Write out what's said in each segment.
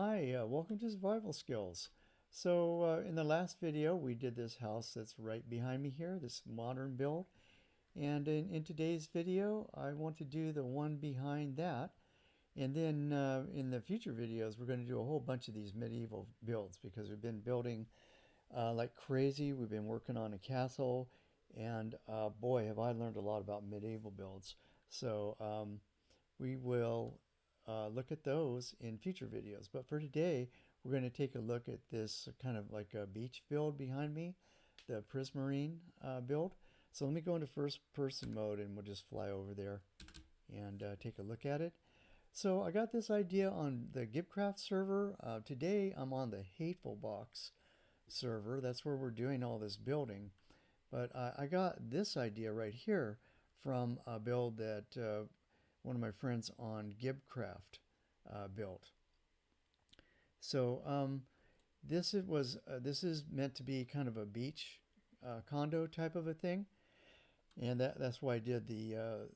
Hi, welcome to Survival Skills. So in the last video we did this house that's right behind me here, this modern build. And in today's video I want to do the one behind that. And then in the future videos we're going to do a whole bunch of these medieval builds because we've been building like crazy. We've been working on a castle and boy have I learned a lot about medieval builds. So we will look at those in future videos. But for today, we're going to take a look at this kind of like a beach build behind me, the Prismarine build. So let me go into first person mode and we'll just fly over there and take a look at it. So I got this idea on the Gibcraft server. Today I'm on the Hateful Box server. That's where we're doing all this building. But I got this idea right here from a build that one of my friends on Gibcraft built. So this is meant to be kind of a beach condo type of a thing, and that's why I did the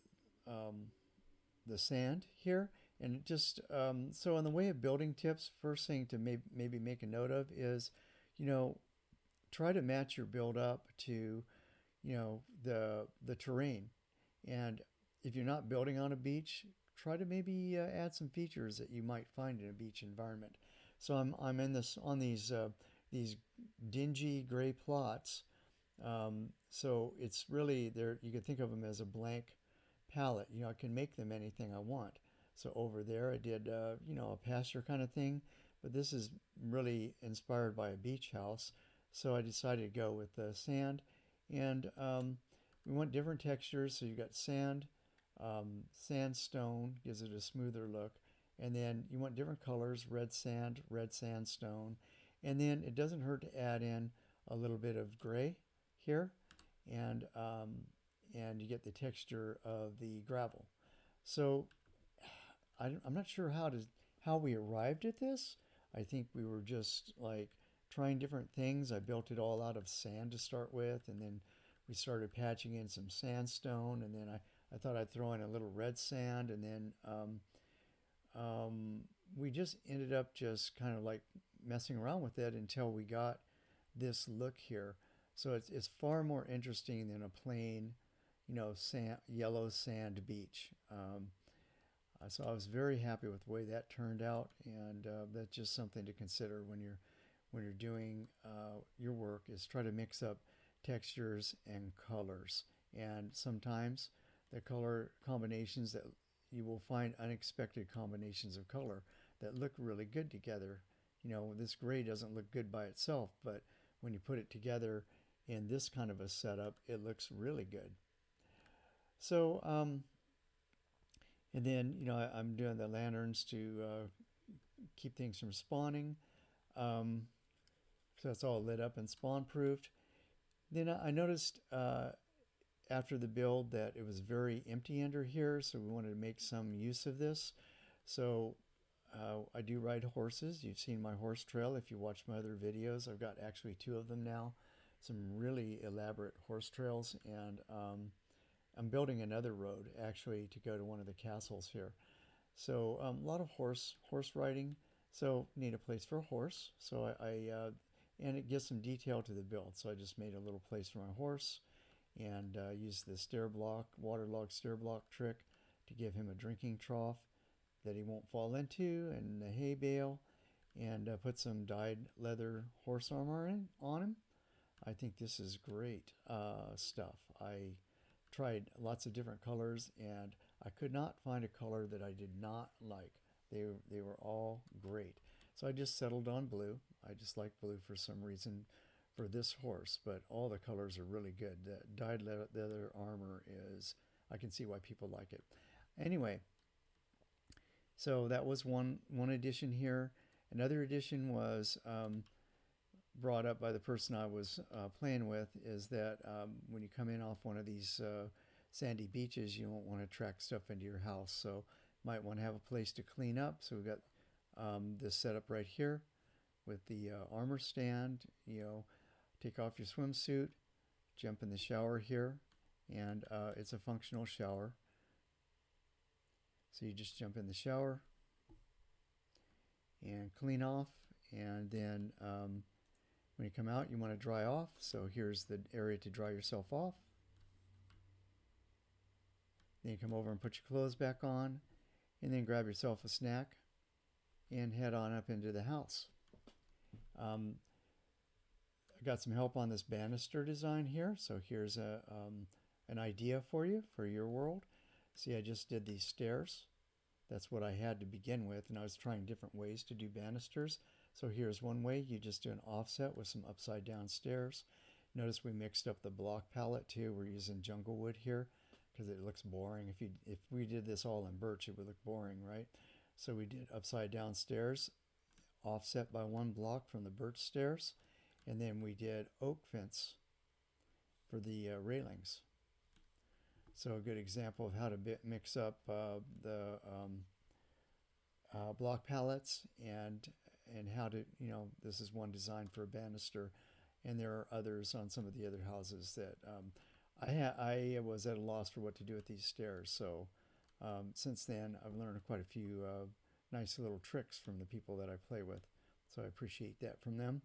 sand here. And it just so in the way of building tips, first thing to maybe make a note of is, try to match your build up to, the terrain. And if you're not building on a beach, try to maybe add some features that you might find in a beach environment. So I'm in this on these dingy gray plots. So it's really there. You can think of them as a blank palette. I can make them anything I want. So over there I did a pasture kind of thing, but this is really inspired by a beach house. So I decided to go with the sand, and we want different textures. So you got sand, sandstone gives it a smoother look, and then you want different colors: red sand, red sandstone, and then it doesn't hurt to add in a little bit of gray here, and you get the texture of the gravel. So I'm not sure how we arrived at this. I think we were just like trying different things. I built it all out of sand to start with, and then we started patching in some sandstone, and then I thought I'd throw in a little red sand, and then we just ended up just kind of like messing around with it until we got this look here. So it's far more interesting than a plain, yellow sand beach. So I was very happy with the way that turned out, and that's just something to consider when you're doing your work, is try to mix up textures and colors. And sometimes the color combinations that you will find unexpected combinations of color that look really good together. This gray doesn't look good by itself, but when you put it together in this kind of a setup, it looks really good. So, and then, I'm doing the lanterns to keep things from spawning. So that's all lit up and spawn proofed. Then I noticed after the build that it was very empty under here, so we wanted to make some use of this. So I do ride horses. You've seen my horse trail if you watch my other videos. I've got actually two of them now, some really elaborate horse trails, and I'm building another road actually to go to one of the castles here. So a lot of horse riding. So need a place for a horse. So and it gives some detail to the build. So I just made a little place for my horse, and used the waterlogged stair block trick to give him a drinking trough that he won't fall into, and the hay bale, and put some dyed leather horse armor on him. I think this is great stuff. I tried lots of different colors, and I could not find a color that I did not like. They were all great. So I just settled on blue. I just like blue for some reason for this horse, but all the colors are really good. The dyed leather armor I can see why people like it. Anyway, so that was one addition here. Another addition was brought up by the person I was playing with, is that when you come in off one of these sandy beaches, you won't want to track stuff into your house. So might want to have a place to clean up. So we've got this setup right here with the armor stand. Take off your swimsuit, jump in the shower here, and it's a functional shower. So you just jump in the shower, and clean off. And then when you come out, you want to dry off. So here's the area to dry yourself off. Then you come over and put your clothes back on, and then grab yourself a snack and head on up into the house. I got some help on this banister design here. So here's an idea for you for your world. See, I just did these stairs. That's what I had to begin with, and I was trying different ways to do banisters. So here's one way. You just do an offset with some upside down stairs. Notice we mixed up the block palette too. We're using jungle wood here because it looks boring. If we did this all in birch, it would look boring, right? So we did upside down stairs, offset by one block from the birch stairs, and then we did oak fence for the railings. So a good example of how to mix up the block palettes and how to, this is one design for a banister, and there are others on some of the other houses that I was at a loss for what to do with these stairs. So since then, I've learned quite a few nice little tricks from the people that I play with. So I appreciate that from them.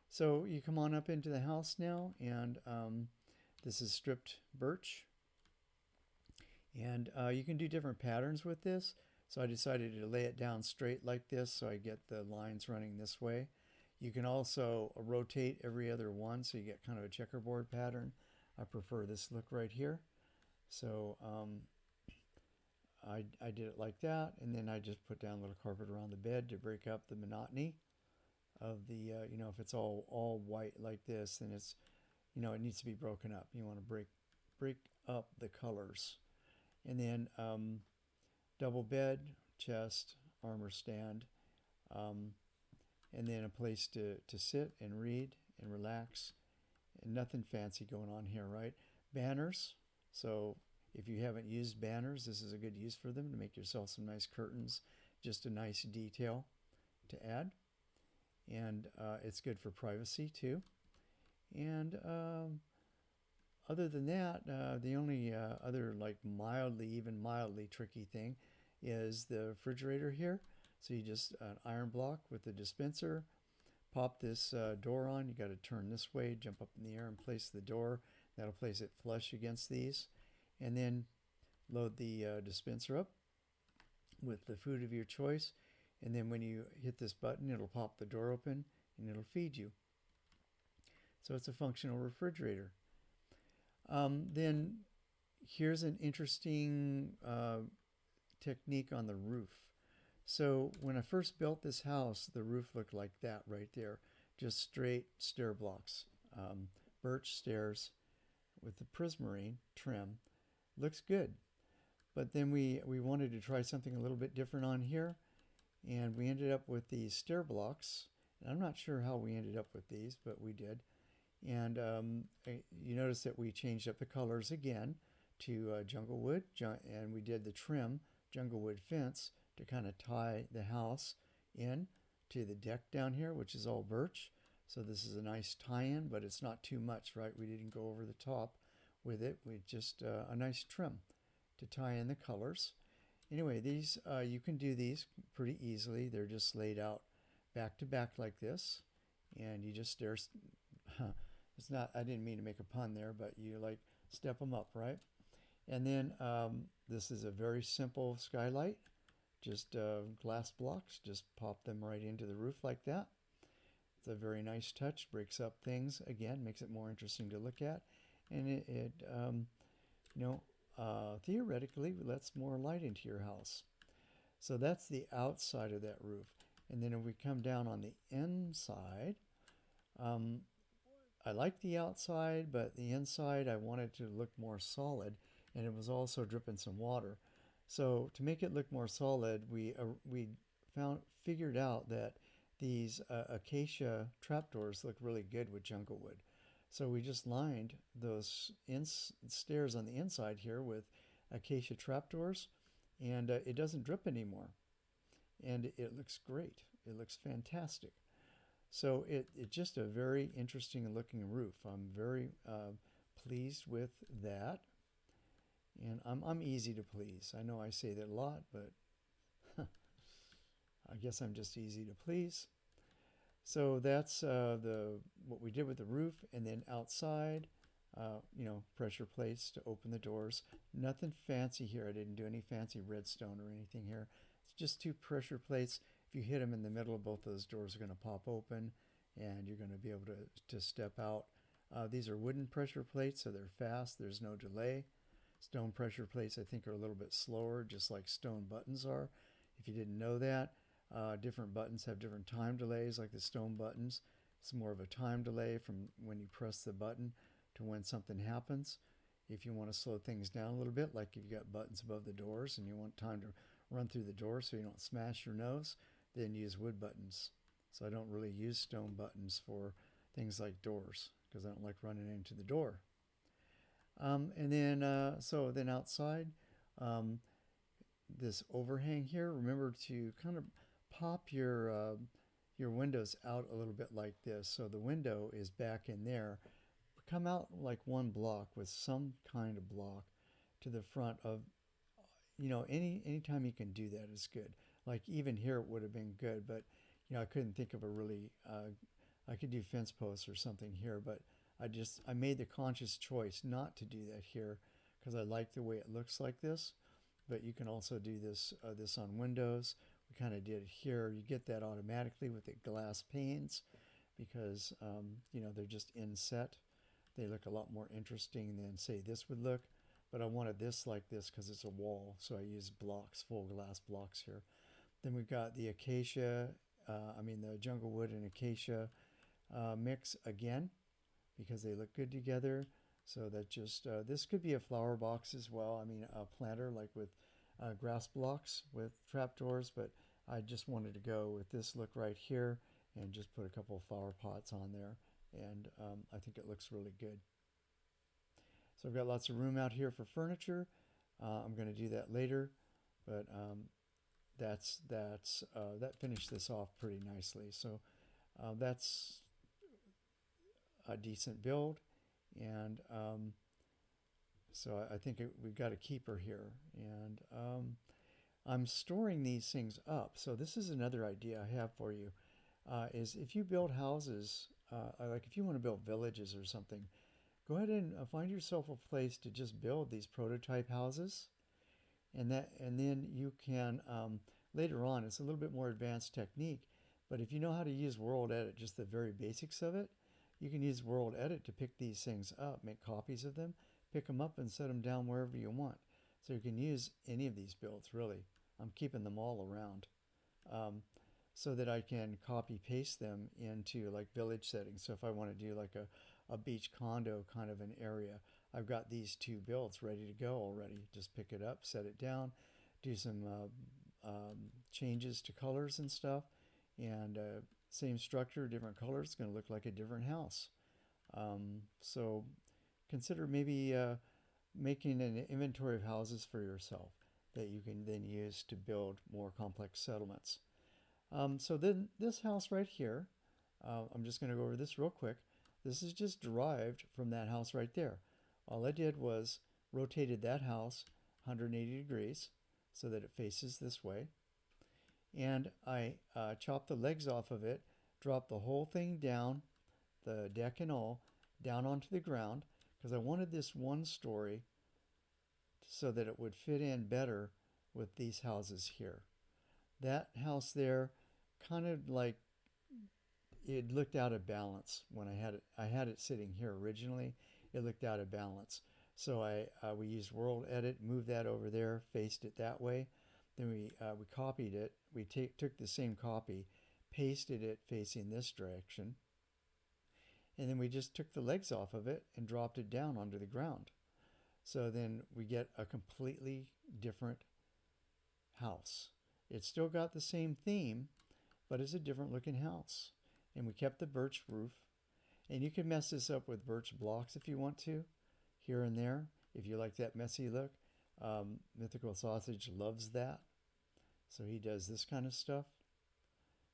So you come on up into the house now, and this is stripped birch. And you can do different patterns with this. So I decided to lay it down straight like this so I get the lines running this way. You can also rotate every other one so you get kind of a checkerboard pattern. I prefer this look right here. So I did it like that, and then I just put down a little carpet around the bed to break up the monotony of the, if it's all white like this, then it's, it needs to be broken up. You want to break up the colors. And then double bed, chest, armor stand, and then a place to sit and read and relax, and nothing fancy going on here, right? Banners. So if you haven't used banners, this is a good use for them to make yourself some nice curtains, just a nice detail to add. And it's good for privacy too. And other than that, the only other even mildly tricky thing is the refrigerator here. So you just an iron block with the dispenser, pop this door on. You got to turn this way, jump up in the air and place the door. That'll place it flush against these. And then load the dispenser up with the food of your choice. And then when you hit this button, it'll pop the door open and it'll feed you. So it's a functional refrigerator. Then here's an interesting technique on the roof. So when I first built this house, the roof looked like that right there, just straight stair blocks, birch stairs with the Prismarine trim. Looks good. But then we wanted to try something a little bit different on here, and we ended up with these stair blocks. And I'm not sure how we ended up with these, but we did. And you notice that we changed up the colors again to jungle wood, and we did the trim jungle wood fence to kind of tie the house in to the deck down here, which is all birch. So this is a nice tie-in, but it's not too much, right? We didn't go over the top with it. We just a nice trim to tie in the colors. Anyway, these you can do these pretty easily. They're just laid out back to back like this, and you just stare. It's not. I didn't mean to make a pun there, but you like step them up, right? And then this is a very simple skylight, just glass blocks. Just pop them right into the roof like that. It's a very nice touch. Breaks up things again, makes it more interesting to look at, and it theoretically lets more light into your house. So that's the outside of that roof. And then if we come down on the inside, I like the outside, but the inside I wanted to look more solid, and it was also dripping some water. So to make it look more solid, we figured out that these Acacia trapdoors look really good with jungle wood. So we just lined those stairs on the inside here with Acacia trapdoors, and it doesn't drip anymore. And it looks great. It looks fantastic. So it's just a very interesting looking roof. I'm very pleased with that. And I'm easy to please. I know I say that a lot, but I guess I'm just easy to please. So that's what we did with the roof, and then outside, pressure plates to open the doors. Nothing fancy here. I didn't do any fancy redstone or anything here. It's just two pressure plates. If you hit them in the middle of both those doors, are going to pop open, and you're going to be able to step out. These are wooden pressure plates, so they're fast. There's no delay. Stone pressure plates, I think, are a little bit slower, just like stone buttons are. If you didn't know that, different buttons have different time delays, like the stone buttons. It's more of a time delay from when you press the button to when something happens. If you want to slow things down a little bit, like if you got buttons above the doors and you want time to run through the door so you don't smash your nose, then use wood buttons. So I don't really use stone buttons for things like doors because I don't like running into the door. So then outside, um, this overhang here, remember to kind of pop your windows out a little bit like this. So the window is back in there. Come out like one block with some kind of block to the front of, anytime you can do that is good. Like even here it would have been good, but I couldn't think of a really, I could do fence posts or something here, but I made the conscious choice not to do that here because I like the way it looks like this. But you can also do this on windows. We kind of did it here. You get that automatically with the glass panes because they're just inset. They look a lot more interesting than say this would look. But I wanted this like this because it's a wall, so I used blocks, full glass blocks here. Then we've got the acacia, the jungle wood and acacia mix again because they look good together. So that just, this could be a flower box as well. I mean, a planter like with grass blocks with trapdoors, but I just wanted to go with this look right here and just put a couple of flower pots on there. And I think it looks really good. So I've got lots of room out here for furniture. I'm going to do that later, but that finished this off pretty nicely. So that's a decent build, and so I think we've got a keeper here. And I'm storing these things up. So this is another idea I have for you, is if you build houses, like if you want to build villages or something, go ahead and find yourself a place to just build these prototype houses, and then you can later on. It's a little bit more advanced technique, but if you know how to use World Edit, just the very basics of it, you can use World Edit to pick these things up, make copies of them, pick them up and set them down wherever you want. So you can use any of these builds, really. I'm keeping them all around so that I can copy paste them into like village settings. So if I want to do like a beach condo kind of an area, I've got these two builds ready to go already. Just pick it up, set it down, do some changes to colors and stuff, and same structure, different colors. It's going to look like a different house. So consider maybe making an inventory of houses for yourself that you can then use to build more complex settlements. So then this house right here, I'm just going to go over this real quick. This is just derived from that house right there. All I did was rotated that house 180 degrees so that it faces this way. And I chopped the legs off of it, dropped the whole thing down, the deck and all, down onto the ground because I wanted this one story so that it would fit in better with these houses here. That house there kind of like it looked out of balance when I had it sitting here originally. It looked out of balance. So we used World Edit, moved that over there, faced it that way. Then we copied it. We took the same copy, pasted it facing this direction, and then we just took the legs off of it and dropped it down onto the ground. So then we get a completely different house. It's still got the same theme, but it's a different looking house. And we kept the birch roof. And you can mess this up with birch blocks if you want to, here and there, if you like that messy look. Mythical Sausage loves that. So he does this kind of stuff.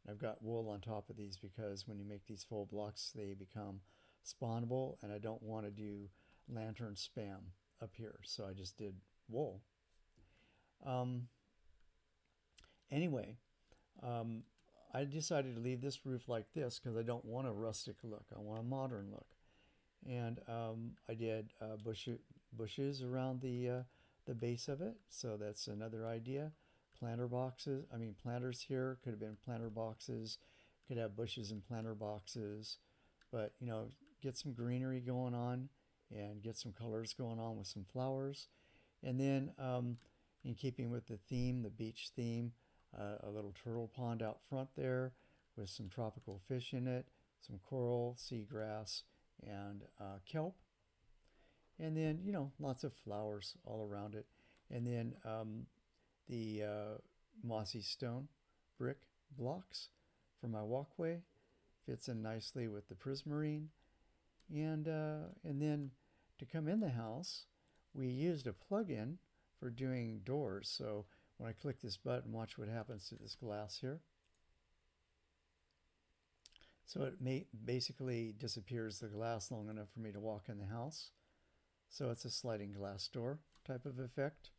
And I've got wool on top of these because when you make these full blocks, they become spawnable. And I don't want to do lantern spam up here. So I just did wool. Anyway, I decided to leave this roof like this because I don't want a rustic look. I want a modern look. And I did bushes around the base of it. So that's another idea. Planter boxes. I mean, planters here could have been planter boxes. Could have bushes and planter boxes. But get some greenery going on and get some colors going on with some flowers. And then, in keeping with the theme, the beach theme, a little turtle pond out front there with some tropical fish in it, some coral, seagrass, and kelp. And then, lots of flowers all around it. And then the mossy stone brick blocks for my walkway fits in nicely with the prismarine. And then to come in the house, we used a plug-in for doing doors. So when I click this button, watch what happens to this glass here. So it basically disappears the glass long enough for me to walk in the house. So it's a sliding glass door type of effect.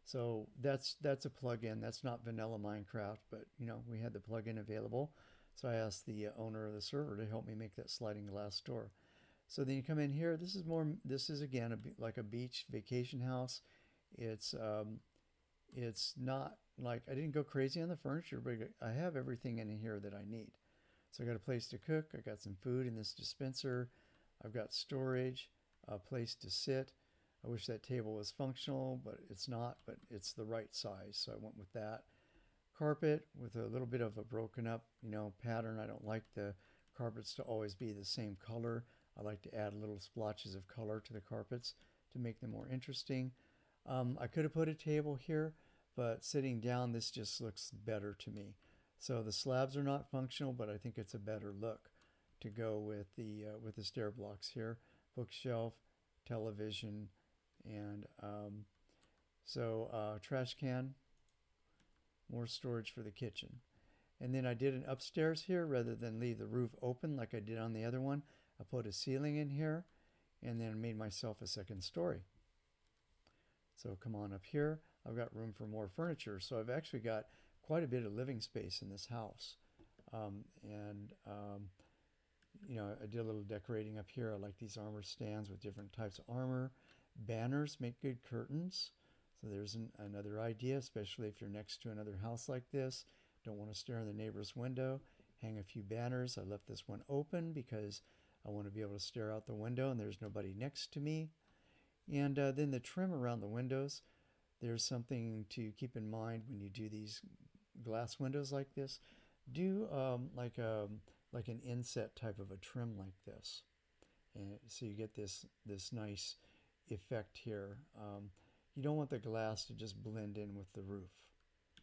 So that's a plug-in. That's not vanilla Minecraft, but we had the plug-in available. So I asked the owner of the server to help me make that sliding glass door. So then you come in here. This is again like a beach vacation house. It's not like I didn't go crazy on the furniture, but I have everything in here that I need. So I got a place to cook. I got some food in this dispenser. I've got storage, a place to sit. I wish that table was functional, but it's not, but it's the right size. So I went with that. Carpet with a little bit of a broken up, pattern. I don't like the carpets to always be the same color. I like to add little splotches of color to the carpets to make them more interesting. I could have put a table here, but sitting down, this just looks better to me. So the slabs are not functional, but I think it's a better look to go with the stair blocks here. Bookshelf, television, and trash can, more storage for the kitchen. And then I did an upstairs here rather than leave the roof open like I did on the other one. I put a ceiling in here and then made myself a second story. So come on up here. I've got room for more furniture. So I've actually got quite a bit of living space in this house. I did a little decorating up here. I like these armor stands with different types of armor. Banners make good curtains. So there's another idea, especially if you're next to another house like this. Don't want to stare in the neighbor's window. Hang a few banners. I left this one open because I want to be able to stare out the window and there's nobody next to me. And then the trim around the windows. There's something to keep in mind when you do these glass windows like this. Do like an inset type of a trim like this. And so you get this nice effect here. You don't want the glass to just blend in with the roof,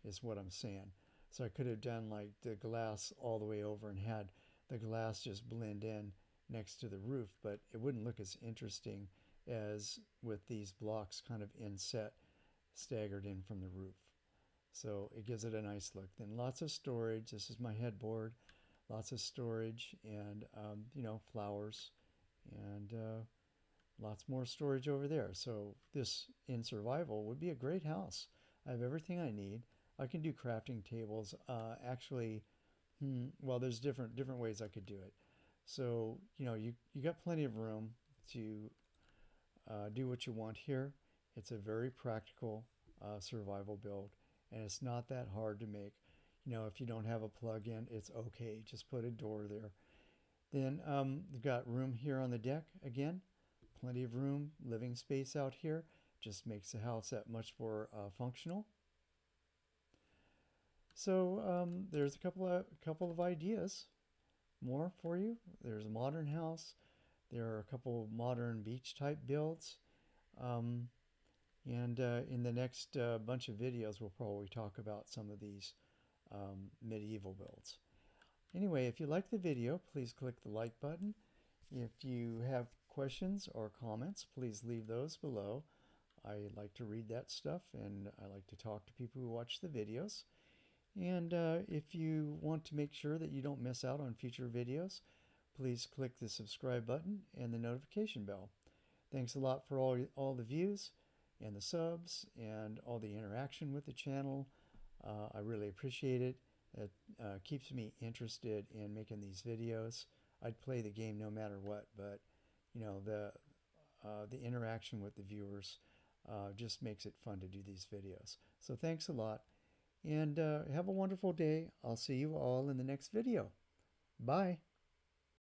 is what I'm saying. So I could have done like the glass all the way over and had the glass just blend in next to the roof, but it wouldn't look as interesting as with these blocks kind of inset, staggered in from the roof. So it gives it a nice look. Then lots of storage. This is my headboard. Lots of storage and, flowers and lots more storage over there. So this in survival would be a great house. I have everything I need. I can do crafting tables. There's different ways I could do it. So, you got plenty of room to do what you want here. It's a very practical survival build, and it's not that hard to make. If you don't have a plug-in, it's okay. Just put a door there. Then we've got room here on the deck again. Plenty of room, living space out here. Just makes the house that much more functional. So there's a couple of ideas more for you. There's a modern house. There are a couple of modern beach type builds. And in the next bunch of videos, we'll probably talk about some of these medieval builds. Anyway, if you like the video, please click the like button. If you have questions or comments, please leave those below. I like to read that stuff and I like to talk to people who watch the videos. And if you want to make sure that you don't miss out on future videos, please click the subscribe button and the notification bell. Thanks a lot for all the views and the subs and all the interaction with the channel. I really appreciate it. It keeps me interested in making these videos. I'd play the game no matter what, but you know, the interaction with the viewers just makes it fun to do these videos. So thanks a lot, and have a wonderful day. I'll see you all in the next video. Bye.